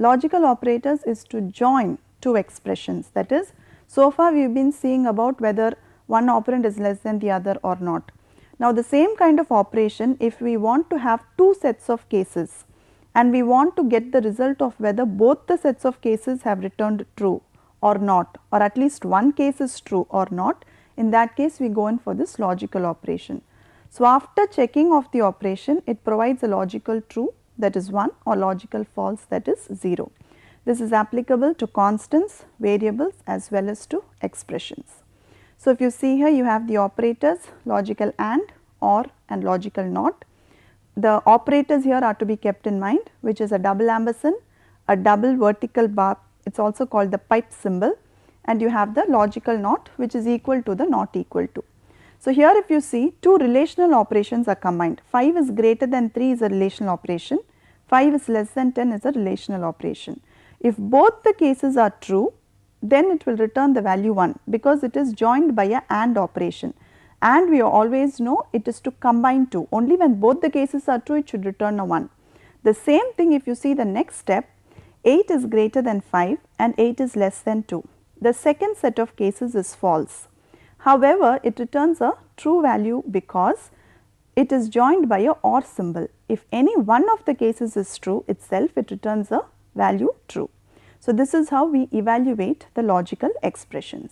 logical operators is to join two expressions, that is, so far we have been seeing about whether one operand is less than the other or not. Now, the same kind of operation, if we want to have two sets of cases and we want to get the result of whether both the sets of cases have returned true or not, or at least one case is true or not, in that case we go in for this logical operation. So, after checking of the operation, it provides a logical true, that is 1, or logical false, that is 0. This is applicable to constants, variables as well as to expressions. So, if you see here, you have the operators logical AND, OR and logical NOT. The operators here are to be kept in mind, which is a double ampersand, a double vertical bar, it is also called the pipe symbol, and you have the logical NOT, which is equal to the not equal to. So, here if you see, two relational operations are combined. 5 is greater than 3 is a relational operation, 5 is less than 10 is a relational operation. If both the cases are true, then it will return the value 1, because it is joined by a AND operation, and we always know it is to combine two. Only when both the cases are true, it should return a 1. The same thing if you see the next step, 8 is greater than 5 and 8 is less than 2. The second set of cases is false. However, it returns a true value because it is joined by a OR symbol. If any one of the cases is true itself, it returns a value true. So, this is how we evaluate the logical expressions.